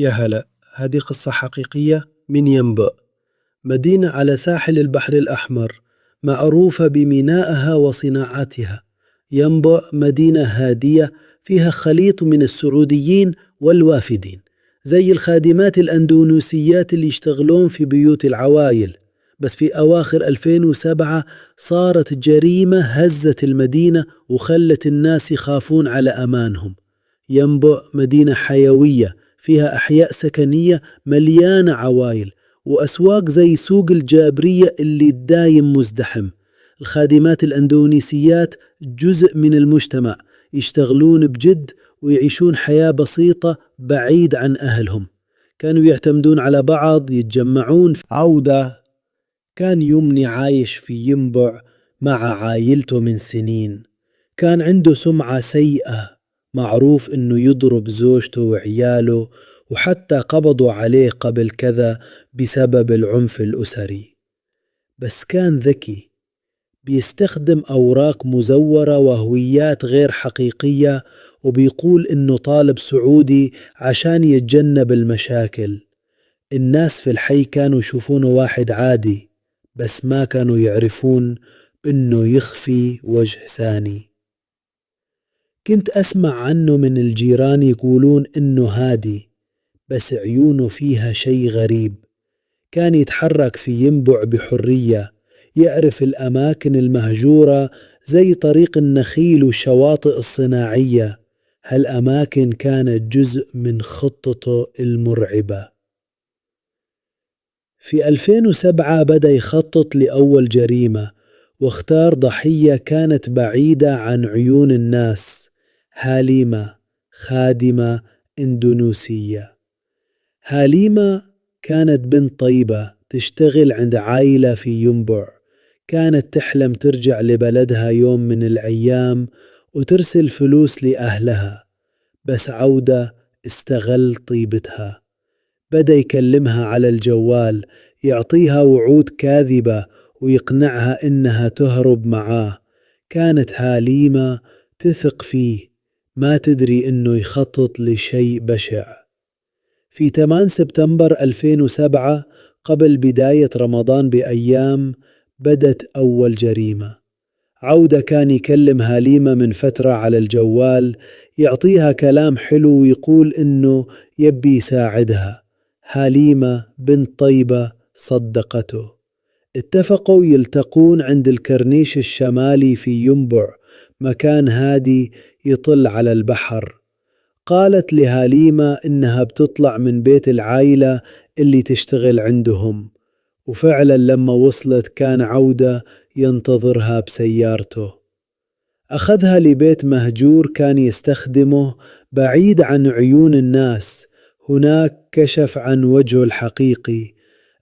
يا هلا، هذه قصة حقيقية من ينبع، مدينة على ساحل البحر الأحمر معروفة بمينائها وصناعاتها. ينبع مدينة هادية فيها خليط من السعوديين والوافدين، زي الخادمات الأندونيسيات اللي يشتغلون في بيوت العوائل. بس في أواخر 2007 صارت جريمة هزت المدينة وخلت الناس يخافون على أمانهم. ينبع مدينة حيوية فيها أحياء سكنية مليانة عوائل، وأسواق زي سوق الجابرية اللي دايم مزدحم. الخادمات الأندونيسيات جزء من المجتمع، يشتغلون بجد ويعيشون حياة بسيطة بعيد عن أهلهم. كانوا يعتمدون على بعض، يتجمعون في عودة. كان يمني عايش في ينبع مع عائلته من سنين. كان عنده سمعة سيئة، معروف إنه يضرب زوجته وعياله، وحتى قبضوا عليه قبل كذا بسبب العنف الأسري. بس كان ذكي، بيستخدم أوراق مزورة وهويات غير حقيقية، وبيقول إنه طالب سعودي عشان يتجنب المشاكل. الناس في الحي كانوا يشوفونه واحد عادي، بس ما كانوا يعرفون إنه يخفي وجه ثاني. كنت أسمع عنه من الجيران يقولون إنه هادي، بس عيونه فيها شي غريب. كان يتحرك في ينبع بحرية، يعرف الأماكن المهجورة زي طريق النخيل والشواطئ الصناعية. هالأماكن كانت جزء من خطته المرعبة. في 2007 بدأ يخطط لأول جريمة، واختار ضحية كانت بعيدة عن عيون الناس. هاليمة، خادمة إندونيسية. هاليمة كانت بنت طيبة تشتغل عند عائلة في ينبع. كانت تحلم ترجع لبلدها يوم من الأيام وترسل فلوس لأهلها، بس عودة استغل طيبتها. بدأ يكلمها على الجوال، يعطيها وعود كاذبة ويقنعها إنها تهرب معاه. كانت هاليمة تثق فيه، ما تدري إنه يخطط لشيء بشع. في 8 سبتمبر 2007 قبل بداية رمضان بأيام بدت أول جريمة. عودة كان يكلم هاليمة من فترة على الجوال، يعطيها كلام حلو ويقول إنه يبي يساعدها. هاليمة بنت طيبة صدقته. اتفقوا يلتقون عند الكرنيش الشمالي في ينبع، مكان هادي يطل على البحر. قالت لهاليمة إنها بتطلع من بيت العائلة اللي تشتغل عندهم، وفعلا لما وصلت كان عودة ينتظرها بسيارته. أخذها لبيت مهجور كان يستخدمه بعيد عن عيون الناس. هناك كشف عن وجهه الحقيقي،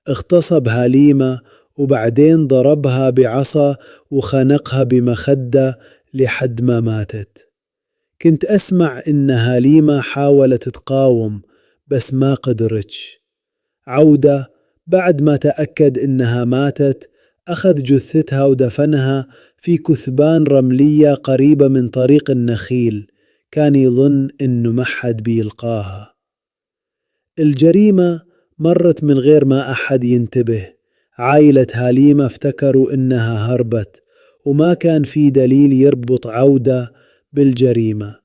اغتصب هاليمة وبعدين ضربها بعصا وخنقها بمخدة لحد ما ماتت. كنت أسمع إن هاليمة حاولت تقاوم بس ما قدرتش. عودة بعد ما تأكد إنها ماتت أخذ جثتها ودفنها في كثبان رملية قريبة من طريق النخيل. كان يظن إنه ما حد بيلقاها. الجريمة مرت من غير ما أحد ينتبه. عائلة هاليمة افتكروا إنها هربت، وما كان في دليل يربط عودة بالجريمة.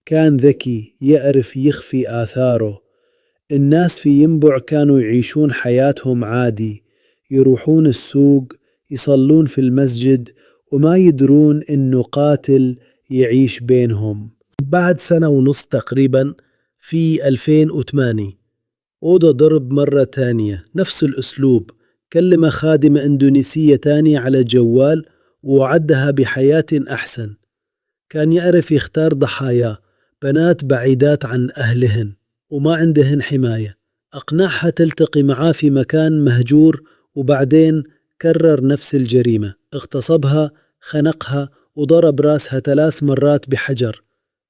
كان ذكي، يعرف يخفي آثاره. الناس في ينبع كانوا يعيشون حياتهم عادي، يروحون السوق، يصلون في المسجد، وما يدرون إنه قاتل يعيش بينهم. بعد 1.5 سنة تقريبا في 2008 أوضة ضرب مرة تانية، نفس الأسلوب. كلم خادمة إندونيسية تانية على جوال ووعدها بحياة أحسن. كان يعرف يختار ضحايا، بنات بعيدات عن أهلهن وما عندهن حماية. أقنعها تلتقي معاه في مكان مهجور، وبعدين كرر نفس الجريمة. اغتصبها، خنقها، وضرب راسها 3 مرات بحجر،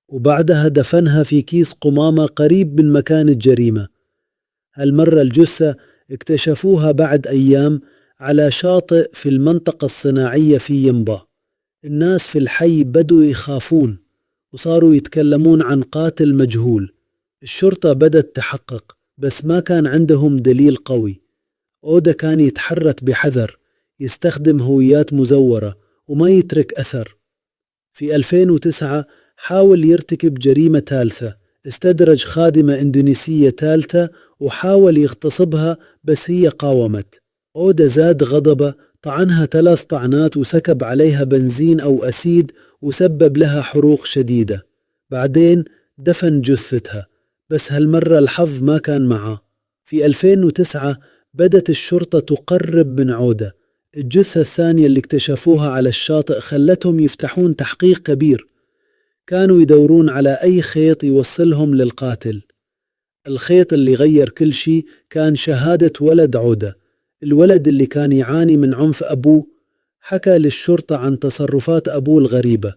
وبعدها دفنها في كيس قمامة قريب من مكان الجريمة. هالمرة الجثة اكتشفوها بعد أيام على شاطئ في المنطقة الصناعية في ينبع. الناس في الحي بدوا يخافون وصاروا يتكلمون عن قاتل مجهول. الشرطة بدت تحقق، بس ما كان عندهم دليل قوي. أودا كان يتحرك بحذر، يستخدم هويات مزورة وما يترك أثر. في 2009 حاول يرتكب جريمة ثالثة، استدرج خادمة إندونيسية ثالثة وحاول يغتصبها بس هي قاومت. أودا زاد غضبه، طعنها 3 طعنات وسكب عليها بنزين أو أسيد وسبب لها حروق شديدة. بعدين دفن جثتها، بس هالمرة الحظ ما كان معه. في 2009 بدت الشرطة تقرب من عودة. الجثة الثانية اللي اكتشفوها على الشاطئ خلتهم يفتحون تحقيق كبير. كانوا يدورون على أي خيط يوصلهم للقاتل. الخيط اللي غير كل شيء كان شهادة ولد عودة. الولد اللي كان يعاني من عنف أبوه حكى للشرطة عن تصرفات أبوه الغريبة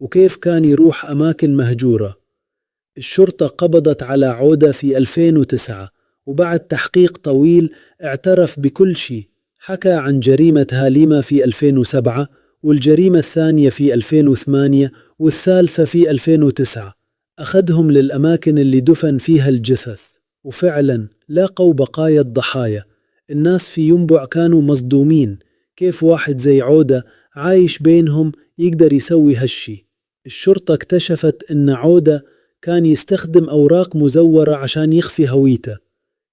وكيف كان يروح أماكن مهجورة. الشرطة قبضت على عودة في 2009، وبعد تحقيق طويل اعترف بكل شيء. حكى عن جريمة هاليمة في 2007، والجريمة الثانية في 2008، والثالثة في 2009. أخذهم للأماكن اللي دفن فيها الجثث، وفعلا لاقوا بقايا الضحايا. الناس في ينبع كانوا مصدومين، كيف واحد زي عودة عايش بينهم يقدر يسوي هالشي. الشرطة اكتشفت إن عودة كان يستخدم أوراق مزورة عشان يخفي هويته.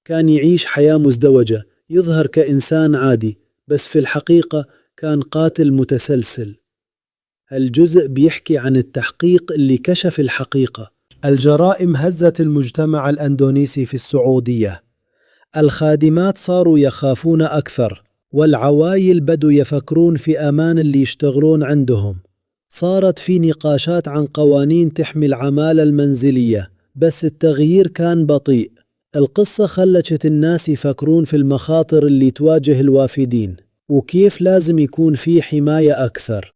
كان يعيش حياة مزدوجة، يظهر كإنسان عادي بس في الحقيقة كان قاتل متسلسل. هالجزء بيحكي عن التحقيق اللي كشف الحقيقة. الجرائم هزت المجتمع الأندونيسي في السعودية. الخادمات صاروا يخافون أكثر، والعوائل بدوا يفكرون في أمان اللي يشتغلون عندهم. صارت في نقاشات عن قوانين تحمي العمالة المنزلية، بس التغيير كان بطيء. القصة خلت الناس يفكرون في المخاطر اللي تواجه الوافدين، وكيف لازم يكون في حماية أكثر.